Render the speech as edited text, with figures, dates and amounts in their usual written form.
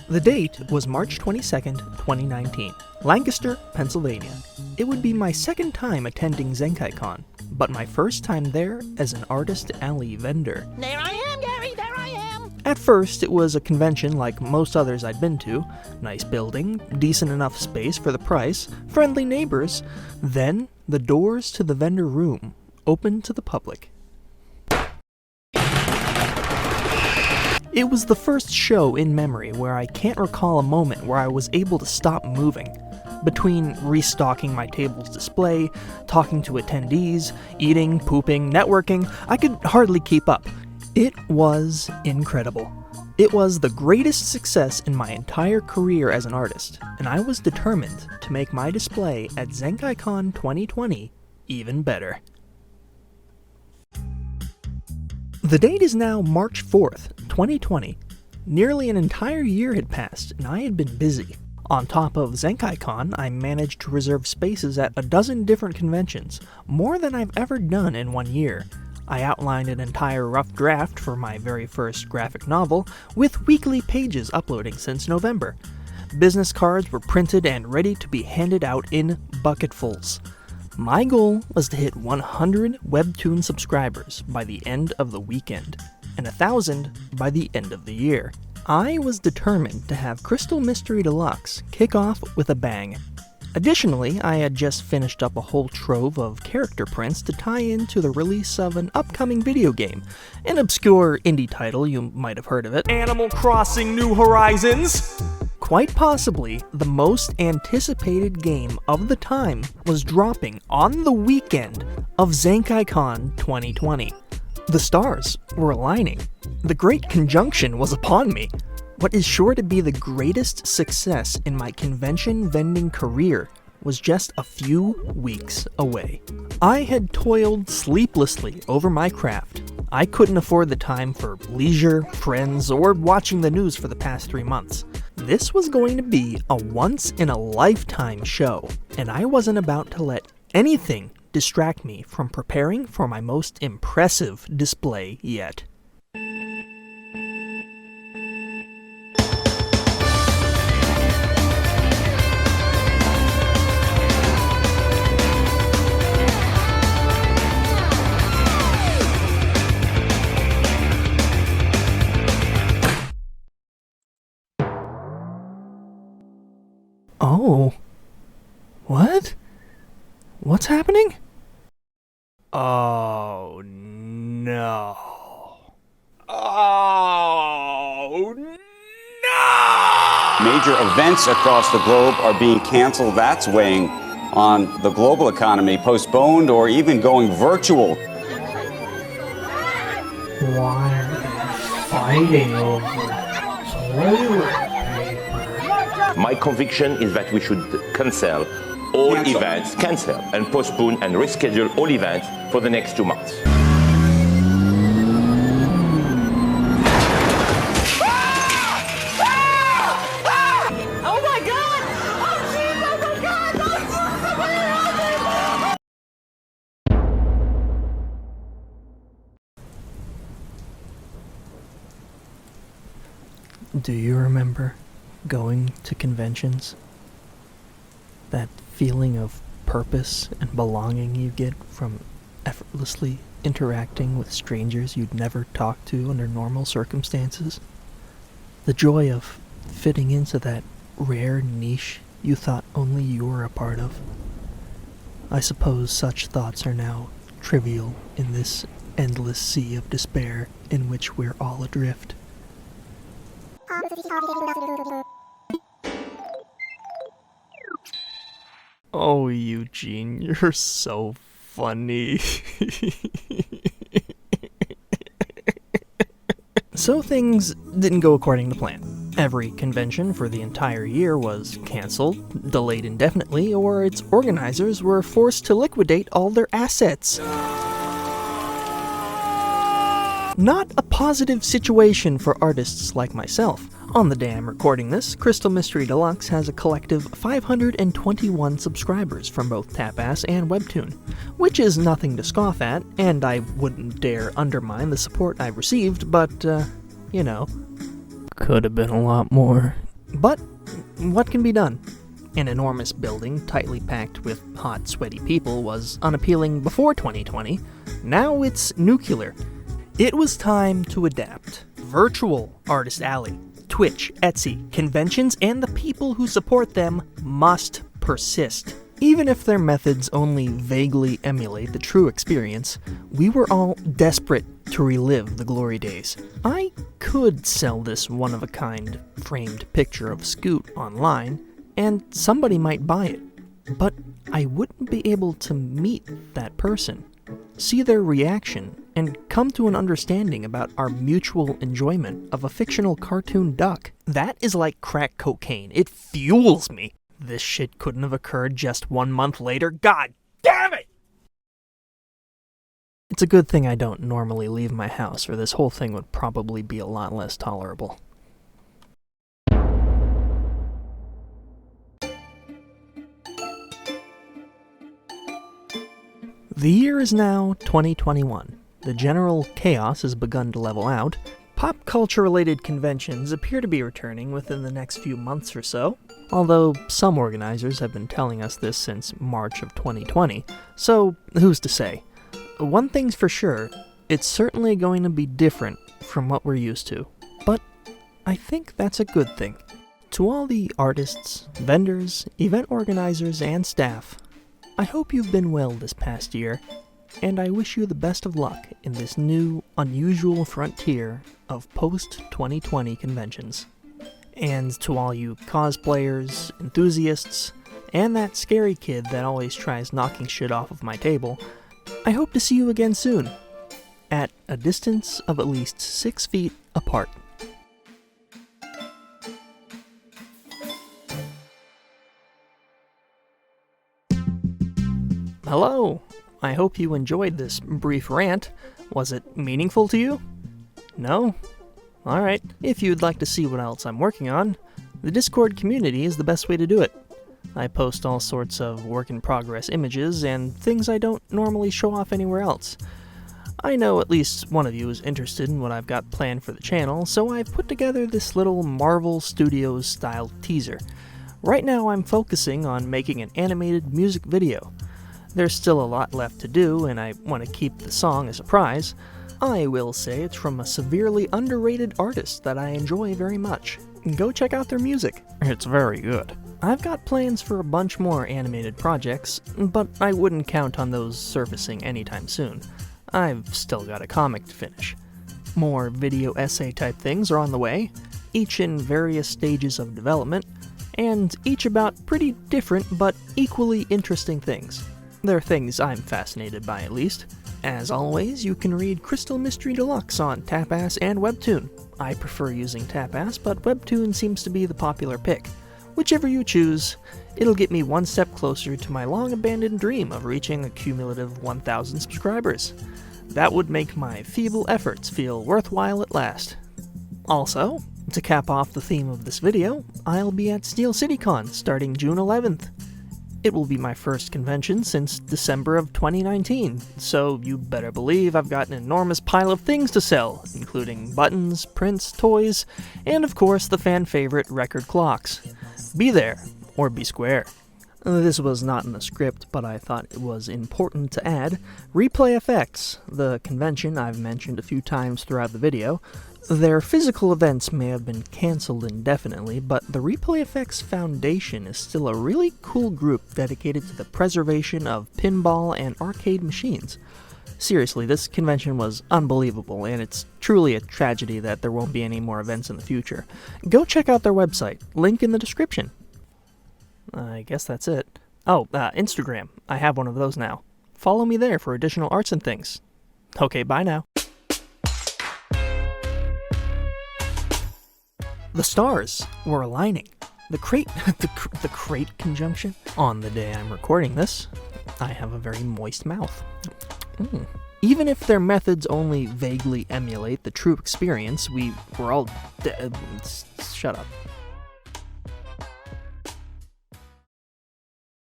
The date was March 22nd, 2019, Lancaster, Pennsylvania. It would be my second time attending Zenkaikon, but my first time there as an Artist Alley vendor. There I am, Gary, there I am! At first, it was a convention like most others I'd been to. Nice building, decent enough space for the price, friendly neighbors. Then, the doors to the vendor room opened to the public. It was the first show in memory where I can't recall a moment where I was able to stop moving. Between restocking my table's display, talking to attendees, eating, pooping, networking, I could hardly keep up. It was incredible. It was the greatest success in my entire career as an artist, and I was determined to make my display at Zenkaikon 2020 even better. The date is now March 4th, 2020. Nearly an entire year had passed, and I had been busy. On top of Zenkaikon, I managed to reserve spaces at a dozen different conventions, more than I've ever done in 1 year. I outlined an entire rough draft for my very first graphic novel, with weekly pages uploading since November. Business cards were printed and ready to be handed out in bucketfuls. My goal was to hit 100 Webtoon subscribers by the end of the weekend, and 1,000 by the end of the year. I was determined to have Crystal Mystery Deluxe kick off with a bang. Additionally, I had just finished up a whole trove of character prints to tie into the release of an upcoming video game, an obscure indie title, you might have heard of it, Animal Crossing New Horizons! Quite possibly, the most anticipated game of the time was dropping on the weekend of Zenkaikon 2020. The stars were aligning. The great conjunction was upon me. What is sure to be the greatest success in my convention vending career was just a few weeks away. I had toiled sleeplessly over my craft. I couldn't afford the time for leisure, friends, or watching the news for the past 3 months. This was going to be a once-in-a-lifetime show, and I wasn't about to let anything distract me from preparing for my most impressive display yet. Oh. What? What's happening? Oh, no. Oh, no! Major events across the globe are being canceled. That's weighing on the global economy, postponed or even going virtual. Why are they fighting over toilet paper? My conviction is that we should cancel all events, cancel and postpone and reschedule all events for the next 2 months. Oh my God! Oh jeez! Oh my God! Do you remember going to conventions? That feeling of purpose and belonging you get from effortlessly interacting with strangers you'd never talk to under normal circumstances? The joy of fitting into that rare niche you thought only you were a part of? I suppose such thoughts are now trivial in this endless sea of despair in which we're all adrift. Oh, Eugene, you're so funny. So things didn't go according to plan. Every convention for the entire year was canceled, delayed indefinitely, or its organizers were forced to liquidate all their assets. Not a positive situation for artists like myself. On the day I'm recording this, Crystal Mystery Deluxe has a collective 521 subscribers from both Tapass and Webtoon, which is nothing to scoff at, and I wouldn't dare undermine the support I've received, but, you know, could have been a lot more But what can be done? An enormous building, tightly packed with hot, sweaty people, was unappealing before 2020. Now it's nuclear. It was time to adapt. Virtual Artist Alley, Twitch, Etsy, conventions, and the people who support them must persist. Even if their methods only vaguely emulate the true experience, we were all desperate to relive the glory days. I could sell this one-of-a-kind framed picture of Scoot online, and somebody might buy it, but I wouldn't be able to meet that person, see their reaction, and come to an understanding about our mutual enjoyment of a fictional cartoon duck. That is like crack cocaine. It fuels me. This shit couldn't have occurred just 1 month later. God damn it! It's a good thing I don't normally leave my house, or this whole thing would probably be a lot less tolerable. The year is now 2021. The general chaos has begun to level out. Pop culture-related conventions appear to be returning within the next few months or so, although some organizers have been telling us this since March of 2020, so who's to say? One thing's for sure, it's certainly going to be different from what we're used to, but I think that's a good thing. To all the artists, vendors, event organizers, and staff, I hope you've been well this past year, and I wish you the best of luck in this new, unusual frontier of post-2020 conventions. And to all you cosplayers, enthusiasts, and that scary kid that always tries knocking shit off of my table, I hope to see you again soon, at a distance of at least 6 feet apart. Hello! I hope you enjoyed this brief rant. Was it meaningful to you? No? Alright. If you'd like to see what else I'm working on, the Discord community is the best way to do it. I post all sorts of work-in-progress images and things I don't normally show off anywhere else. I know at least one of you is interested in what I've got planned for the channel, so I've put together this little Marvel Studios-style teaser. Right now I'm focusing on making an animated music video. There's still a lot left to do, and I want to keep the song a surprise. I will say it's from a severely underrated artist that I enjoy very much. Go check out their music. It's very good. I've got plans for a bunch more animated projects, but I wouldn't count on those surfacing anytime soon. I've still got a comic to finish. More video essay type things are on the way, each in various stages of development, and each about pretty different but equally interesting things. They're things I'm fascinated by, at least. As always, you can read Crystal Mystery Deluxe on Tapass and Webtoon. I prefer using Tapass, but Webtoon seems to be the popular pick. Whichever you choose, it'll get me one step closer to my long-abandoned dream of reaching a cumulative 1,000 subscribers. That would make my feeble efforts feel worthwhile at last. Also, to cap off the theme of this video, I'll be at Steel City Con starting June 11th. It will be my first convention since December of 2019, so you better believe I've got an enormous pile of things to sell, including buttons, prints, toys, and of course the fan-favorite record clocks. Be there, or be square. This was not in the script, but I thought it was important to add. ReplayFX, the convention I've mentioned a few times throughout the video. Their physical events may have been cancelled indefinitely, but the ReplayFX Foundation is still a really cool group dedicated to the preservation of pinball and arcade machines. Seriously, this convention was unbelievable, and it's truly a tragedy that there won't be any more events in the future. Go check out their website, link in the description. I guess that's it. Oh, Instagram. I have one of those now. Follow me there for additional arts and things. Okay, bye now. The stars were aligning. The crate conjunction. On the day I'm recording this, I have a very moist mouth. Even if their methods only vaguely emulate the true experience, we were all shut up.